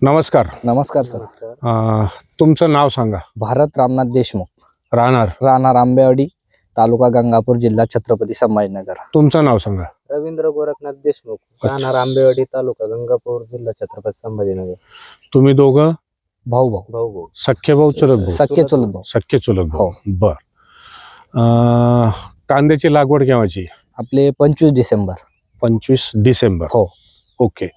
नमस्कार. नमस्कार सर. तुमचं नाव सांगा. भारत रामनाथ देशमुख, राहणार आंबेवाडी, तालुका गंगापूर, जिल्हा छत्रपती संभाजीनगर. तुमचं नाव सांगा. रवींद्र गोरखनाथ देशमुख, राहणार आंबेवाडी, तालुका गंगापूर, जिल्हा छत्रपती संभाजीनगर. तुम्ही दोघं भाऊ भाऊ भाऊ सख्खे भाऊ, चुलत भाऊ? सख्खे चुलत भाऊ. सख्खे चुलत भाऊ. हो. बर. कांद्याची लागवड केव्हाची? आपले 25 डिसेंबर. 25 डिसेंबर. हो. ओके.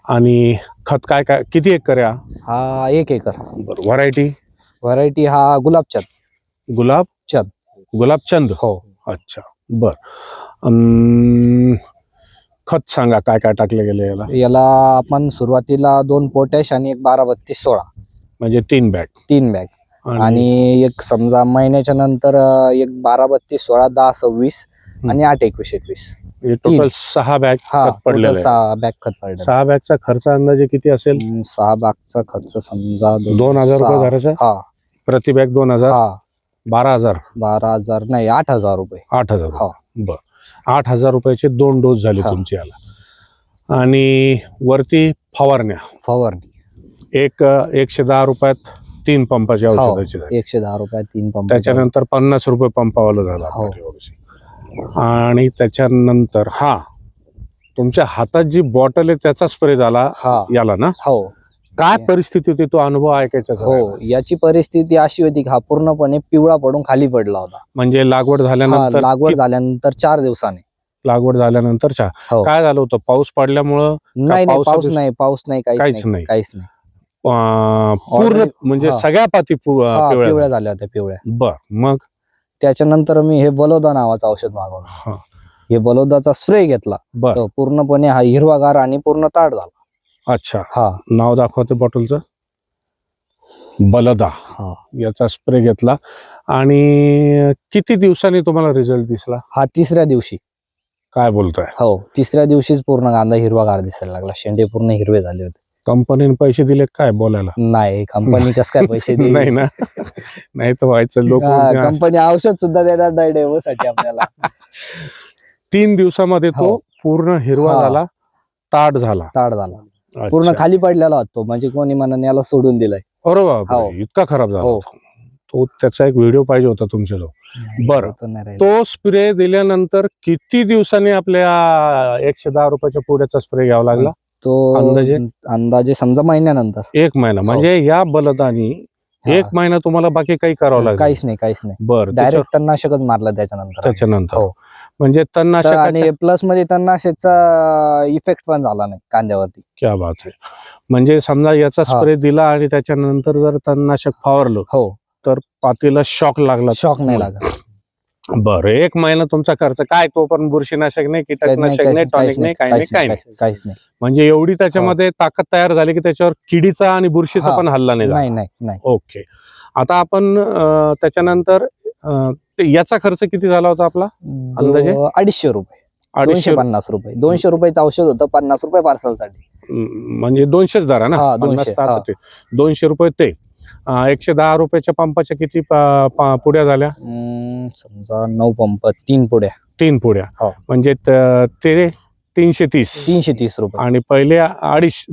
आणि खत काय काय किती एकर आहे? हा 1 एकर. बर. व्हरायटी हा गुलाबचंद. गुलाबचंद. हो. अच्छा. बर. खत सांगा काय काय टाकले गेले याला? याला आपण सुरुवातीला 2 पोटॅश आणि एक 12-32-16 म्हणजे 3 बॅग. 3 बॅग आणि एक समजा महिन्याच्या नंतर एक 12-32-16 10-26 आणि 8-21-21 टोटल 6 बॅग खत पडलेले. 6 बॅग खत पडले. 6 बॅगचा खर्च अंदाजे किती असेल? 6 बॅगचा खर्च समजा 2000 रुपये धरायचा. हा. प्रति बॅग 2000. हा. 12,000 नाही 8,000 रुपये. 8,000. हो. बर. 8,000 रुपयाचे 2 डोस झाले तुमचे याला. आणि वरती फवारणी एक 110 रुपयात 3 पंपाची औषधाची झाली. 110 रुपयात 3 पंप. त्याच्यानंतर 50 रुपये पंपावाला झाला. हो. आणि त्याच्यानंतर तुमच्या हातात जी बॉटल आहे त्याचा स्प्रे झाला याला ना? हो. काय परिस्थिती होती तो अनुभव ऐकायचा? हो. याची परिस्थिती अशी होती की हा पूर्णपणे पिवळा पडून खाली पडला होता. म्हणजे लागवड झाल्यानंतर 4 दिवसाने. लागवड झाल्यानंतर हो. काय झालं होतं? पाऊस पडल्यामुळं? नाही पाऊस नाही काहीच नाही. पूर्ण म्हणजे सगळ्या पाती पिवळ्या झाल्या होत्या पिवळ्या. बर. मग त्याच्यानंतर मी हे बलोदा नावाचं औषध मागवलं. हे बलोदाचा स्प्रे घेतला. तो पूर्णपणे हा हिरवागार आणि पूर्ण ताट झाला. अच्छा. नाव दाखवते बॉटलचं. बलदा. याचा स्प्रे घेतला. आणि किती दिवसांनी तुम्हाला रिझल्ट दिसला? हा 3ऱ्या दिवशी. काय बोलताय? हो. 3ऱ्या दिवशीच पूर्ण कांदा हिरवागार दिसायला लागला. शेंडे पूर्ण हिरवे झाले होते. कंपनीने पैसे दिले काय बोलायला? नाही कंपनी कस काय पैसे दिले? नाही ना. नाही तर व्हायचं लोक. कंपनी औषध सुद्धा देणार नाही डेमोसाठी आपल्याला. 3 दिवसामध्ये तो पूर्ण हिरवा झाला, ताट झाला. पूर्ण खाली पडलेला होतो. म्हणजे कोणी म्हणून याला सोडून दिलाय. अरे बापरे, इतका खराब झाला तो. त्याचा एक व्हिडिओ पाहिजे होता तुमच्याजवळ. बरं. तो स्प्रे दिल्यानंतर किती दिवसांनी आपल्या 110 रुपयाच्या पुड्याचा स्प्रे घ्यावा लागला? तो अंदाजे समजा महिन्यानंतर. 1 महिना. म्हणजे या बलदानी 1 महिना तुम्हाला बाकी काही करावं लागलं? काहीच नाही. बरं. डायरेक्ट तणनाशकच मारलं त्याच्यानंतर. म्हणजे तणनाशक आणि प्लस मध्ये तणनाशकचा इफेक्ट पण झाला नाही कांद्यावरती. क्या बात आहे. म्हणजे समजा याचा स्प्रे दिला आणि त्याच्यानंतर जर तणनाशक फवारलं तर पातीला शॉक लागला? शॉक नाही लागला. बरं. 1 महिना तुमचा खर्च काय? तो पण बुरशीनाशक नाही, कीटकनाशक नाही, टॉनिक नाही, काहीच नाही. म्हणजे एवढी त्याच्यामध्ये ताकद तयार झाली की त्याच्यावर किडीचा आणि बुरशीचा पण हल्ला नाही. ओके. आता आपण त्याच्यानंतर याचा खर्च किती झाला होता आपला अंदाजे? 250 रुपये. 250 रुपये. 200 रुपयाचं औषध होतं, 50 रुपये पार्सलसाठी. म्हणजे 200च धरा ना. 200 रुपये ते 110 रुपयाच्या पंपाच्या किती पुड्या झाल्या? समजा 9 पंप, 3 पुड्या. 3 पुड्या. म्हणजे ते 330 रुपये. आणि पहिले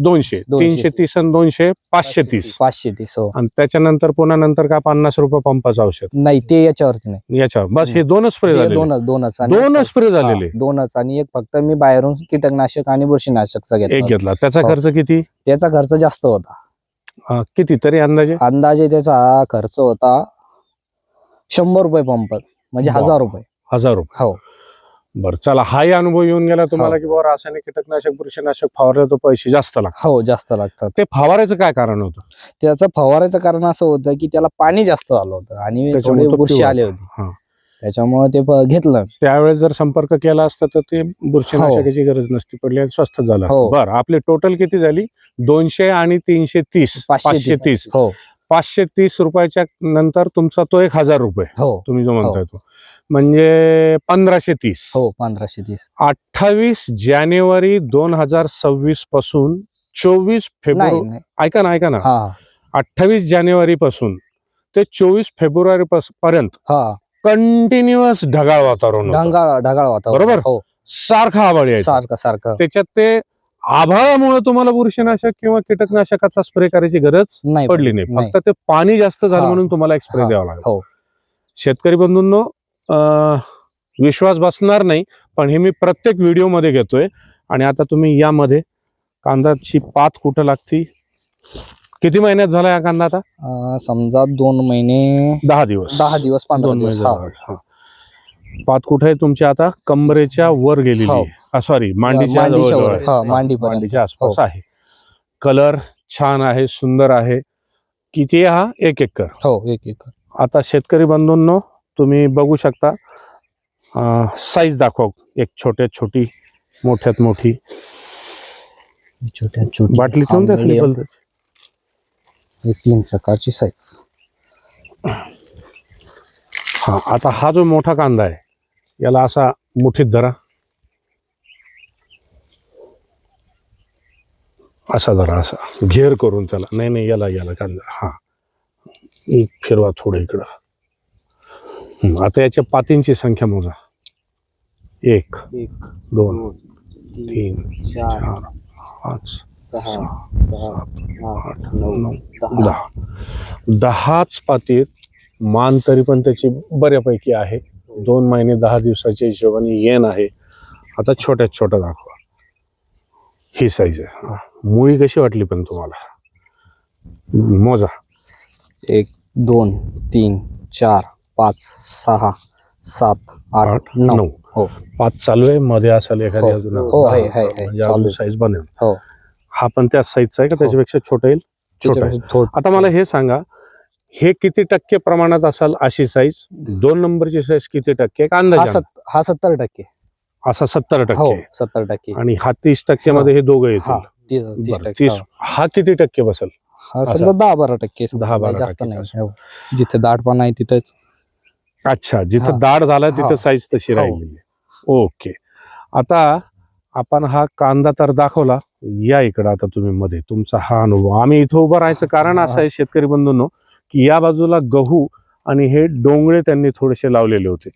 200. 330 आणि 200 530. आणि त्याच्यानंतर पुन्हा नंतर का 50 रुपये पंपाचं औषध? नाही ते याच्यावरती नाही. याच्यावर बस हे 2च स्प्रे झाले? 2च स्प्रे झालेले. 2च. आणि एक फक्त मी बाहेरून कीटकनाशक आणि बुरशीनाशकचा घेतला. त्याचा खर्च किती? त्याचा खर्च जास्त होता. किती तरी अंदाजे त्याचा खर्च होता 100 रुपये पंप. म्हणजे 1000 रुपये. 1000 रुपये. हो. बरं. चला, हाही अनुभव येऊन गेला तुम्हाला की बाबा रासायनिक कीटकनाशक बुरशीनाशक फवारलं तर पैसे जास्त लागतात. हो, जास्त लागतात. ते फवारायचं काय कारण होतं? त्याचं फवारायचं कारण असं होतं की त्याला पाणी जास्त आलं होतं आणि थोडी बुरशी आली होती. त्याच्यामुळे ते घेतलं. त्यावेळेस जर संपर्क केला असता तर ते बुरशीनाशकाची गरज नसती पडली आणि स्वस्त झालं. बरं. आपली टोटल किती झाली? 200 आणि 330. 530. 530 रुपयाच्या नंतर तुमचा तो 1000 रुपये तुम्ही जो म्हणताय तो म्हणजे 1530. 1530. 28 जानेवारी 2026 पासून 24 फेब्रुवारी. ऐका ना. 28 जानेवारी पासून ते 24 फेब्रुवारी पर्यंत कंटिन्युअस ढगाळ वातावरण. बरोबर. सारखं आभाळ यायचं. सारखं. त्याच्यात ते आभाळामुळे तुम्हाला बुरशीनाशक किंवा कीटकनाशकाचा स्प्रे करायची गरज नाही पडली नाही, फक्त ते पाणी जास्त झालं म्हणून तुम्हाला एक स्प्रे द्यावा लागला. शेतकरी बंधूंनो, विश्वास बसणार नाही, पण हे मी प्रत्येक व्हिडिओ मध्ये घेतोय. आणि आता तुम्ही यामध्ये कांद्याची पात कुठं लागती, किती महिन्यात झाला हा कांदा? आता समजा 2 महिने 10 दिवस 15 दिवस. पात कुठे आहे तुमची? आता कमरेच्या वर गेलेली, सॉरी मांडीच्या आसपास आहे. कलर छान आहे, सुंदर आहे. किती हा? 1 एकर. हो, 1 एकर. आता शेतकरी बंधूंनो, तुम्ही बघू शकता, साईज दाखवा. एक छोट्यात छोटी, मोठ्यात मोठी, छोट्यात छोटी बाटली ठेवून द्या. 3 प्रकारची साईज. आता हा जो मोठा कांदा आहे, याला असा मुठीत धरा, असा धरा, असा घेर करून त्याला. नाही याला कांदा फिरवा थोडं इकडं. आता याच्या पातींची संख्या मोजा. 1 2 3 4 5 6 7 8 9 10. 10च पातीत मान तरी पण त्याची बऱ्यापैकी आहे. 2 महिने 10 दिवसाच्या हिशोबाने येण आहे. आता छोट्यात छोटा दाखवा. ही साईज आहे. मुळी कशी वाटली पण तुम्हाला? मोजा. 1 2 3 4 5 6 7 8 9. हो, 5 चालू आहे. मध्ये असेल एखादी अजून. चालू साईज बनेल. हो, हा पण त्या साईजचा आहे का? त्याच्यापेक्षा छोटा येईल? छोटा आहे. आता मला हे सांगा, हे किती टक्के प्रमाणात असेल अशी साईज? 2 नंबरची साईज किती टक्के? अंदाज हा 70%. असा 70%. 70%. आणि हा 30% मध्ये हे दोघं येतील. 30%. हा किती टक्के बसेल? हा समजा 10-12%. 10-12% जास्त नाही. जिथे दाटपणा आहे तिथेच. अच्छा, जिथं दाट झाला तिथं साईज तशी राहिली. ओके. आता आपण हा कांदा तर दाखवला. या इकडं आता तुम्ही मध्ये तुमचा हा अनुभव. आम्ही इथं उभं राहायचं कारण असं आहे शेतकरी बंधूंनो, की या बाजूला गहू आणि हे डोंगळे त्यांनी थोडेसे लावलेले होते.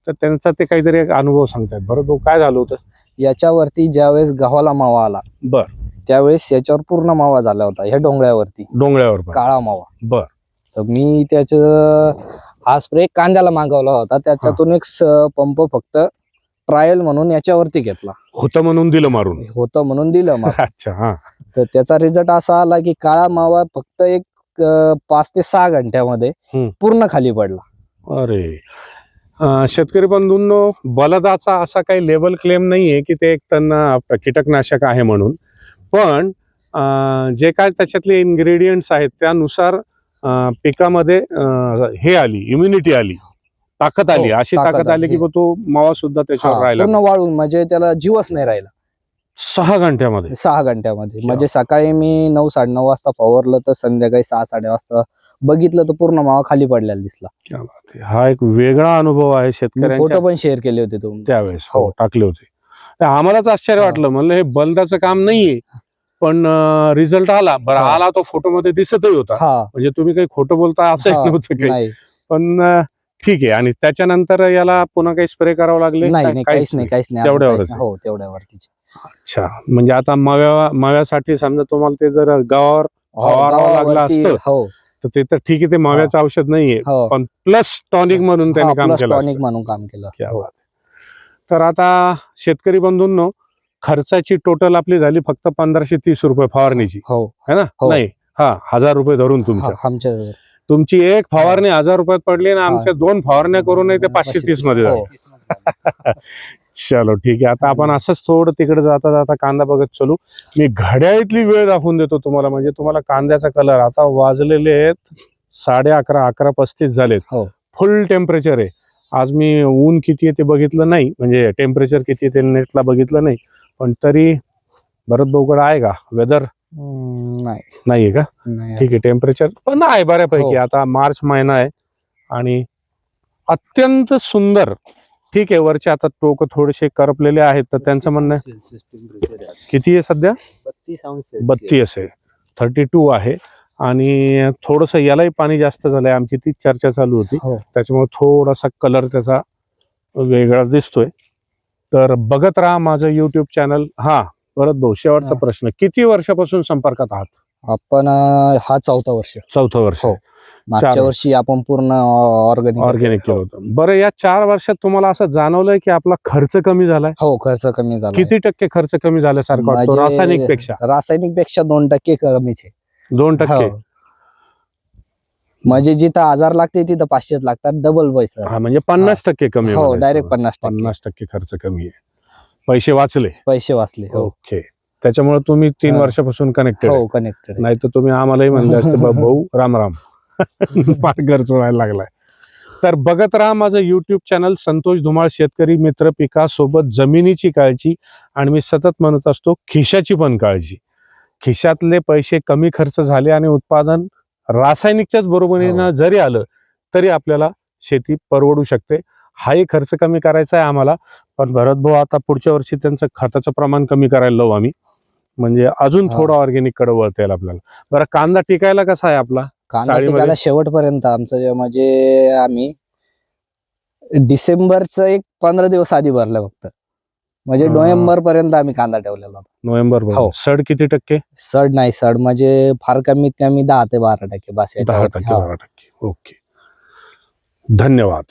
तर त्यांचा ते काहीतरी एक अनुभव सांगतायत. बरं, काय झालं होतं याच्यावरती? ज्यावेळेस गव्हाला मावा आला, त्यावेळेस याच्यावर पूर्ण मावा झाला होता. ह्या डोंगळ्यावर काळा मावा. तर मी हा स्प्रे कांद्याला मागवला होता. त्याच्यातून एक पंप फक्त ट्रायल म्हणून याच्यावरती घेतला. होतं म्हणून दिलं मारून. अच्छा. तर त्याचा रिझल्ट असा आला की काळा मावा फक्त एक 5 ते 6 घंट्यामध्ये पूर्ण खाली पडला. अरे, शेतकरी बंधूंनो, बलदाचा असा काही लेबल क्लेम नाहीये की ते एक त्यांना कीटकनाशक आहे म्हणून. पण जे काय त्याच्यातले इन्ग्रेडियंट्स आहेत त्यानुसार पिकामध्ये हे आली, इम्युनिटी आली, ताकद आली. अशी ताकद आली की तो मावा सुद्धा त्याच्यावर राहिला, पूर्ण वाळून, म्हणजे त्याला जीवच नाही राहिला. 6 घंट्यामध्ये. 6 घंट्यामध्ये. म्हणजे सकाळी मी 9-9:30 वाजता फवारलं, तर संध्याकाळी 6-6:30 वाजता बघितलं तर पूर्ण मावा खाली पडलेला दिसला. हा एक वेगळा अनुभव आहे शेतकऱ्यांचा. फोटो पण शेअर केले होते तुम्ही त्यावेळेस. हो, टाकले होते. आम्हालाच आश्चर्य वाटलं. म्हणलं हे बलदाचं काम नाहीये, पण रिझल्ट आला. बरं, आला तो फोटो मध्ये दिसतही होता. म्हणजे तुम्ही काही खोटं बोलता असं नव्हतं काही. पण ठीक आहे. आणि त्याच्यानंतर याला पुन्हा काही स्प्रे करावं लागले? काहीच नाही. तेवढ्यावरती. अच्छा, म्हणजे आता माव्यासाठी समजा तुम्हाला ते जर गावावर लागलं असतं तर ते तर ठीक आहे, ते माव्याचं औषध नाहीये, पण प्लस टॉनिक म्हणून त्यांनी काम केलं. तर आता शेतकरी बंधूंनो, खर्चाची टोटल आपली झाली फक्त 1530 रुपये फवारणीची, है ना? नाही, 1000 रुपये धरून तुमची एक फवारणी 1000 रुपयात पडली आणि आमच्या 2 फवारण्या करून ते 530 मध्ये झाली. चलो ठीक आहे. आता आपण असंच थोडं तिकडे जाता जाता कांदा बघत चलू. मी घड्याळीतली वेळ दाखवून देतो तुम्हाला, म्हणजे तुम्हाला कांद्याचा कलर. आता वाजलेले आहेत 11:30, 11:35 झालेत. फुल टेम्परेचर आहे. आज मी ऊन किती आहे ते बघितलं नाही, म्हणजे टेम्परेचर किती आहे ते नेटला बघितलं नाही, पण तरी बरंच बोगड आहे का? वेदर नाहीये का? ठीक आहे. टेम्परेचर पण आहे बऱ्यापैकी. आता मार्च महिना आहे आणि अत्यंत सुंदर. ठीक आहे. वरचे आता टोक थोडेसे करपलेले आहेत, तर त्यांचं म्हणणं किती आहे सध्या? 32 आहे. 32 आहे. आणि थोडस यालाही पाणी जास्त झालंय. आमची ती चर्चा चालू होती, त्याच्यामुळे थोडासा कलर त्याचा वेगळा दिसतोय. तर बघत राहा माझं युट्यूब चॅनल. परत भाऊ शेवटचा प्रश्न, किती वर्षापासून संपर्कात आहात? आपण हा 4थं वर्ष. 4थं वर्ष. हो. मागच्या वर्षी आपण पूर्ण ऑर्गॅनिक केलं होतं. बरं, या 4 वर्षात तुम्हाला असं जाणवलंय की आपला खर्च कमी झालाय? हो, खर्च कमी झाला. किती टक्के खर्च कमी झाल्यासारखं वाटतं रासायनिक पेक्षा? रासायनिक पेक्षा 2% कमीच आहे. 2%? म्हणजे जिथं 1000 लागते तिथं 500 लागतात, डबल पैसा. हा, म्हणजे 50% कमी. हो, डायरेक्ट 50% खर्च कमी आहे. पैसे वाचले. ओके. त्याच्यामुळे तुम्ही 3 वर्षापासून कनेक्टेड. हो, कनेक्टेड. नाही तर तुम्ही आम्हालाही म्हणले असते भाऊ राम राम. फार खर्च व्हायला लागलाय. तर बघत राहा माझं युट्यूब चॅनल संतोष धुमाळ शेतकरी मित्र पिकासोबत जमिनीची काळजी, आणि मी सतत म्हणत असतो खिशाची पण काळजी. खिशातले पैसे कमी खर्च झाले आणि उत्पादन रासायनिकच्याच बरोबरीनं जरी आलं तरी आपल्याला शेती परवडू शकते. हाही खर्च कमी करायचा आहे आम्हाला. पण भरत भाऊ आता पुढच्या वर्षी त्यांचं खताचं प्रमाण कमी करायला लावू आम्ही, म्हणजे अजून थोडं ऑर्गॅनिक कडे वळता येईल आपल्याला. बरं, कांदा टिकायला कसा आहे आपला? कांदा टिकायला शेवटपर्यंत आमचं म्हणजे आम्ही डिसेंबरचं एक 15 दिवस आधी भरलं फक्त. म्हणजे नोव्हेंबर पर्यंत आम्ही कांदा ठेवलेला होता. नोव्हेंबर. हो. सड किती टक्के? सड नाही, सड म्हणजे फार कमीत कमी 10 ते 12% बस. 10% 12%. ओके, धन्यवाद.